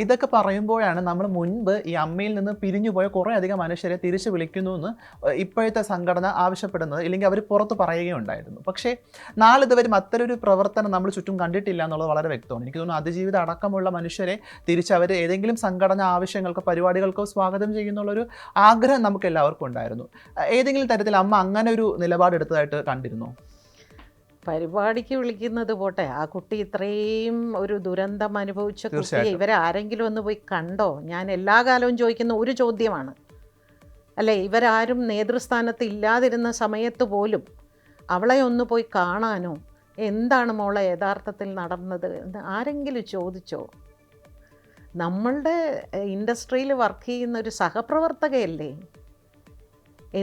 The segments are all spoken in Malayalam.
ഇതൊക്കെ പറയുമ്പോഴാണ് നമ്മൾ മുൻപ് ഈ അമ്മയിൽ നിന്ന് പിരിഞ്ഞുപോയ കുറേ അധികം മനുഷ്യരെ തിരിച്ചു വിളിക്കുന്നു എന്ന് ഇപ്പോഴത്തെ സംഘടന ആവശ്യപ്പെടുന്നത്, ഇല്ലെങ്കിൽ അവർ പുറത്ത് പറയുകയുണ്ടായിരുന്നു. പക്ഷേ നാളിതുവരും അത്തരൊരു പ്രവർത്തനം നമ്മൾ ചുറ്റും കണ്ടിട്ടില്ല എന്നുള്ളത് വളരെ വ്യക്തമാണ്. എനിക്ക് തോന്നുന്നു അതിജീവിത അടക്കമുള്ള മനുഷ്യരെ തിരിച്ചവർ ഏതെങ്കിലും സംഘടന ആവശ്യങ്ങൾക്കോ പരിപാടികൾക്കോ സ്വാഗതം ചെയ്യുന്നുള്ളൊരു ആഗ്രഹം നമുക്ക് എല്ലാവർക്കും ഉണ്ടായിരുന്നു. ഏതെങ്കിലും തരത്തിൽ അമ്മ അങ്ങനെ ഒരു നിലപാടെടുത്തതായിട്ട് കണ്ടിരുന്നോ? പരിപാടിക്ക് വിളിക്കുന്നത് പോട്ടെ, ആ കുട്ടി ഇത്രയും ഒരു ദുരന്തം അനുഭവിച്ച കുട്ടിയെ തീർച്ചയായിട്ടും. ഇവരാരെങ്കിലും ഒന്ന് പോയി കണ്ടോ? ഞാൻ എല്ലാ കാലവും ചോദിക്കുന്ന ഒരു ചോദ്യമാണ്. അല്ലേ, ഇവരാരും നേതൃസ്ഥാനത്ത് ഇല്ലാതിരുന്ന സമയത്ത് പോലും അവളെ ഒന്ന് പോയി കാണാനോ, എന്താണ് മോളെ യഥാർത്ഥത്തിൽ നടന്നത് എന്ന് ആരെങ്കിലും ചോദിച്ചോ? നമ്മളുടെ ഇൻഡസ്ട്രിയിൽ വർക്ക് ചെയ്യുന്ന ഒരു സഹപ്രവർത്തകയല്ലേ,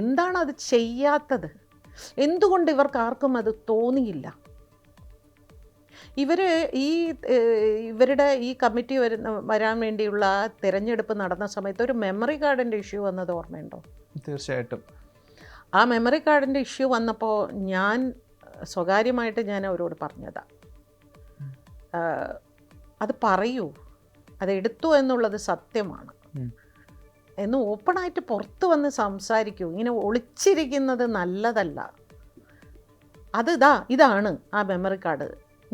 എന്താണ് അത് ചെയ്യാത്തത്? എന്തുകൊണ്ട് ഇവർക്ക് ആർക്കും അത് തോന്നിയില്ല? ഇവരുടെ ഈ കമ്മിറ്റി വരാൻ വേണ്ടിയുള്ള തിരഞ്ഞെടുപ്പ് നടന്ന സമയത്ത് ഒരു മെമ്മറി കാർഡിൻ്റെ ഇഷ്യൂ വന്നത് ഓർമ്മയുണ്ടോ? തീർച്ചയായിട്ടും. ആ മെമ്മറി കാർഡിൻ്റെ ഇഷ്യൂ വന്നപ്പോൾ ഞാൻ സ്വകാര്യമായിട്ട് ഞാൻ അവരോട് പറഞ്ഞതാ, അത് പറയൂ, അതെടുത്തു എന്നുള്ളത് സത്യമാണ് എന്ന് ഓപ്പണായിട്ട് പുറത്ത് വന്ന് സംസാരിക്കൂ. ഇങ്ങനെ ഒളിച്ചിരിക്കുന്നത് നല്ലതല്ല. ഇതാണ് ആ മെമ്മറി കാർഡ്,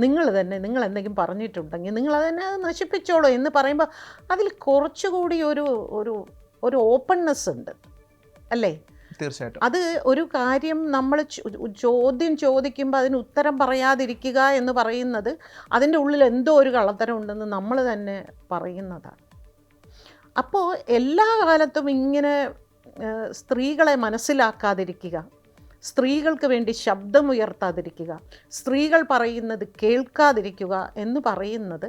നിങ്ങൾ എന്തെങ്കിലും പറഞ്ഞിട്ടുണ്ടെങ്കിൽ നിങ്ങൾ തന്നെ അത് നശിപ്പിച്ചോളൂ എന്ന് പറയുമ്പോൾ അതിൽ കുറച്ചുകൂടി ഒരു ഓപ്പൺനെസ് ഉണ്ട്, അല്ലേ? തീർച്ചയായിട്ടും. അത് ഒരു കാര്യം നമ്മൾ ചോദ്യം ചോദിക്കുമ്പോൾ അതിന് ഉത്തരം പറയാതിരിക്കുക എന്ന് പറയുന്നത് അതിൻ്റെ ഉള്ളിൽ എന്തോ ഒരു കള്ളത്തരം ഉണ്ടെന്ന് നമ്മൾ തന്നെ പറയുന്നതാണ്. അപ്പോൾ എല്ലാ കാലത്തും ഇങ്ങനെ സ്ത്രീകളെ മനസ്സിലാക്കാതിരിക്കുക, സ്ത്രീകൾക്ക് വേണ്ടി ശബ്ദമുയർത്താതിരിക്കുക, സ്ത്രീകൾ പറയുന്നത് കേൾക്കാതിരിക്കുക എന്ന് പറയുന്നത്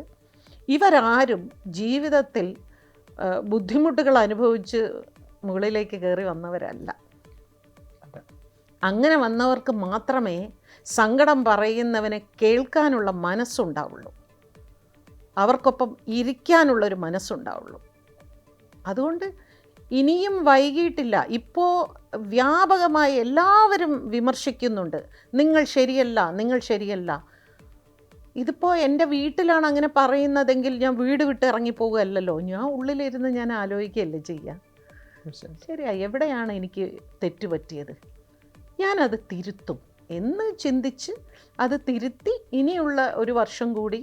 ഇവരാരും ജീവിതത്തിൽ ബുദ്ധിമുട്ടുകൾ അനുഭവിച്ച് മുകളിലേക്ക് കയറി വന്നവരല്ല. അങ്ങനെ വന്നവർക്ക് മാത്രമേ സങ്കടം പറയുന്നവനെ കേൾക്കാനുള്ള മനസ്സുണ്ടാവുള്ളൂ, അവർക്കൊപ്പം ഇരിക്കാനുള്ളൊരു മനസ്സുണ്ടാവുള്ളൂ. അതുകൊണ്ട് ഇനിയും വൈകിട്ടില്ല. ഇപ്പോൾ വ്യാപകമായി എല്ലാവരും വിമർശിക്കുന്നുണ്ട്, നിങ്ങൾ ശരിയല്ല. ഇതിപ്പോൾ എൻ്റെ വീട്ടിലാണ് അങ്ങനെ പറയുന്നതെങ്കിൽ ഞാൻ വീട് വിട്ട് ഇറങ്ങിപ്പോകുകയല്ലല്ലോ, ഞാൻ ഉള്ളിലിരുന്ന് ഞാൻ ആലോചിക്കുകയല്ലേ ചെയ്യുക. ശരിയാ, എവിടെയാണ് എനിക്ക് തെറ്റുപറ്റിയത്, ഞാനത് തിരുത്തും എന്ന് ചിന്തിച്ച് അത് തിരുത്തി ഇനിയുള്ള ഒരു വർഷം കൂടി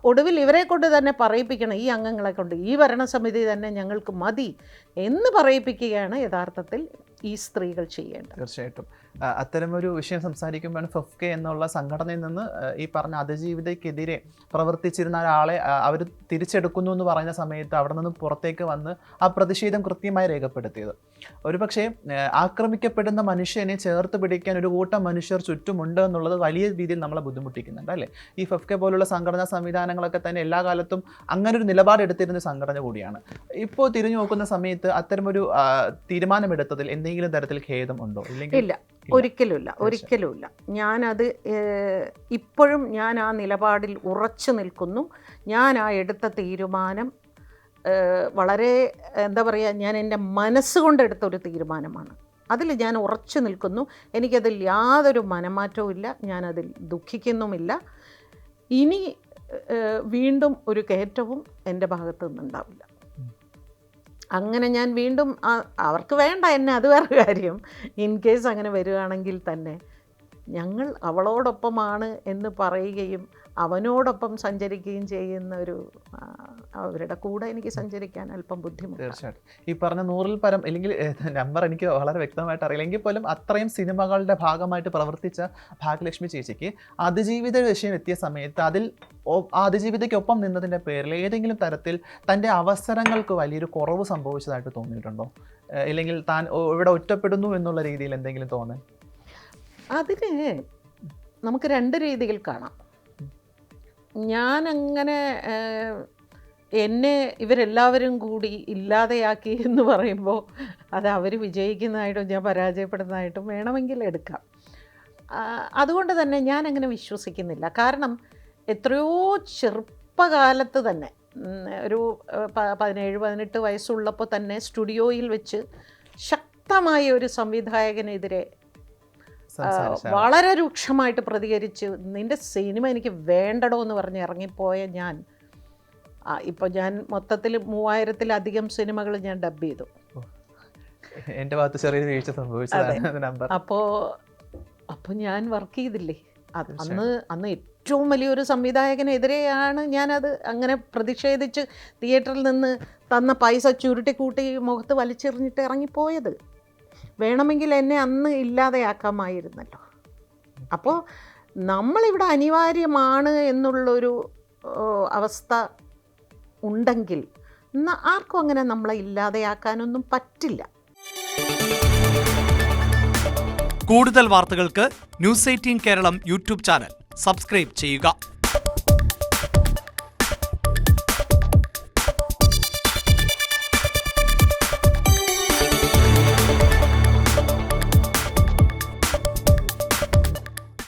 ഒടുവിൽ ഇവരെ കൊണ്ട് തന്നെ പറയിപ്പിക്കണം, ഈ അംഗങ്ങളെ കൊണ്ട്, ഈ ഭരണസമിതി തന്നെ ഞങ്ങൾക്ക് മതി എന്ന് പറയിപ്പിക്കുകയാണ് യഥാർത്ഥത്തിൽ ഈ സ്ത്രീകൾ ചെയ്യേണ്ടത്. തീർച്ചയായിട്ടും. അത്തരമൊരു വിഷയം സംസാരിക്കുമ്പോഴാണ് ഫെഫ്കെ എന്നുള്ള സംഘടനയിൽ നിന്ന് ഈ പറഞ്ഞ അതിജീവിതയ്ക്കെതിരെ പ്രവർത്തിച്ചിരുന്ന ഒരാളെ അവർ തിരിച്ചെടുക്കുന്നു എന്ന് പറഞ്ഞ സമയത്ത് അവിടെ നിന്ന് പുറത്തേക്ക് വന്ന് ആ പ്രതിഷേധം കൃത്യമായി രേഖപ്പെടുത്തിയത്. ഒരുപക്ഷെ ആക്രമിക്കപ്പെടുന്ന മനുഷ്യനെ ചേർത്ത് പിടിക്കാൻ ഒരു കൂട്ടം മനുഷ്യർ ചുറ്റുമുണ്ട് എന്നുള്ളത് വലിയ രീതിയിൽ നമ്മളെ ബുദ്ധിമുട്ടിക്കുന്നുണ്ട്, അല്ലേ? ഈ ഫെഫ്കെ പോലുള്ള സംഘടനാ സംവിധാനങ്ങളൊക്കെ തന്നെ എല്ലാ കാലത്തും അങ്ങനൊരു നിലപാടെടുത്തിരുന്ന സംഘടന കൂടിയാണ്. ഇപ്പോൾ തിരിഞ്ഞു നോക്കുന്ന സമയത്ത് അത്തരമൊരു തീരുമാനമെടുത്തതിൽ എന്തെങ്കിലും തരത്തിൽ ഖേദം ഉണ്ടോ? ഇല്ല, ഒരിക്കലുമില്ല. ഞാനത് ഇപ്പോഴും ഞാൻ ആ നിലപാടിൽ ഉറച്ചു നിൽക്കുന്നു. ഞാൻ ആ എടുത്ത തീരുമാനം വളരെ ഞാൻ എൻ്റെ മനസ്സുകൊണ്ട് എടുത്തൊരു തീരുമാനമാണ്. അതിൽ ഞാൻ ഉറച്ചു നിൽക്കുന്നു. എനിക്കതിൽ യാതൊരു മനമാറ്റവും ഇല്ല, ഞാനതിൽ ദുഃഖിക്കുന്നുമില്ല. ഇനി വീണ്ടും ഒരു കയറ്റവും എൻ്റെ ഭാഗത്തു നിന്നുണ്ടാവില്ല. അങ്ങനെ ഞാൻ വീണ്ടും അവർക്ക് വേണ്ട എന്നെ, അത് വേറെ കാര്യം. ഇൻ കേസ് അങ്ങനെ വരികയാണെങ്കിൽ തന്നെ ഞങ്ങൾ അവളോടൊപ്പമാണ് എന്ന് പറയുകയും അവനോടൊപ്പം സഞ്ചരിക്കുകയും ചെയ്യുന്ന അവരുടെ കൂടെ എനിക്ക് സഞ്ചരിക്കാൻ അല്പം ബുദ്ധിമുട്ട്. തീർച്ചയായിട്ടും. ഈ പറഞ്ഞ 100-ൽ പരം, അല്ലെങ്കിൽ നമ്പർ എനിക്ക് വളരെ വ്യക്തമായിട്ട് അറിയില്ല, എങ്കിൽ പോലും അത്രയും സിനിമകളുടെ ഭാഗമായിട്ട് പ്രവർത്തിച്ച ഭാഗ്യലക്ഷ്മി ചേച്ചിക്ക് അതിജീവിത വിഷയം എത്തിയ സമയത്ത് അതിൽ അതിജീവിതയ്ക്കൊപ്പം നിന്നതിൻ്റെ പേരിൽ ഏതെങ്കിലും തരത്തിൽ തൻ്റെ അവസരങ്ങൾക്ക് വലിയൊരു കുറവ് സംഭവിച്ചതായിട്ട് തോന്നിയിട്ടുണ്ടോ? ഇല്ലെങ്കിൽ താൻ ഇവിടെ ഒറ്റപ്പെടുന്നു എന്നുള്ള രീതിയിൽ എന്തെങ്കിലും തോന്നാൻ? അതിന് നമുക്ക് രണ്ട് രീതിയിൽ കാണാം. ഞാനങ്ങനെ എന്നെ ഇവരെല്ലാവരും കൂടി ഇല്ലാതെയാക്കി എന്ന് പറയുമ്പോൾ അത് അവർ വിജയിക്കുന്നതായിട്ടും ഞാൻ പരാജയപ്പെടുന്നതായിട്ടും വേണമെങ്കിൽ എടുക്കാം. അതുകൊണ്ട് തന്നെ ഞാനങ്ങനെ വിശ്വസിക്കുന്നില്ല. കാരണം എത്രയോ ചെറുപ്പകാലത്ത് തന്നെ, ഒരു 17-18 വയസ്സുള്ളപ്പോൾ തന്നെ സ്റ്റുഡിയോയിൽ വെച്ച് ശക്തമായ ഒരു സംവിധായകനെതിരെ വളരെ രൂക്ഷമായിട്ട് പ്രതികരിച്ച് നിൻ്റെ സിനിമ എനിക്ക് വേണ്ടടോ എന്ന് പറഞ്ഞ് ഇറങ്ങിപ്പോയ ഞാൻ ഇപ്പോൾ ഞാൻ മൊത്തത്തിൽ 3000-ത്തിലധികം സിനിമകൾ ഞാൻ ഡബ് ചെയ്തു. എൻ്റെ ഭാഗത്ത് ചെറിയൊരു വീഴ്ച സംഭവിച്ചതാണ് നമ്പർ. അപ്പോൾ ഞാൻ വർക്ക് ചെയ്തില്ലേ. അന്ന് ഏറ്റവും വലിയൊരു സംവിധായകനെതിരെയാണ് ഞാനത് അങ്ങനെ പ്രതിഷേധിച്ച് തിയേറ്ററിൽ നിന്ന് തന്ന പൈസ ചുരുട്ടി കൂട്ടി മുഖത്ത് വലിച്ചെറിഞ്ഞിട്ട് ഇറങ്ങിപ്പോയത്. വേണമെങ്കിൽ എന്നെ അന്ന് ഇല്ലാതെയാക്കാമായിരുന്നല്ലോ. അപ്പോൾ നമ്മളിവിടെ അനിവാര്യമാണ് എന്നുള്ളൊരു അവസ്ഥ ഉണ്ടെങ്കിൽ ആർക്കും അങ്ങനെ നമ്മളെ ഇല്ലാതെയാക്കാനൊന്നും പറ്റില്ല. കൂടുതൽ വാർത്തകൾക്ക് news 18 Keralam YouTube channel subscribe ചെയ്യുക.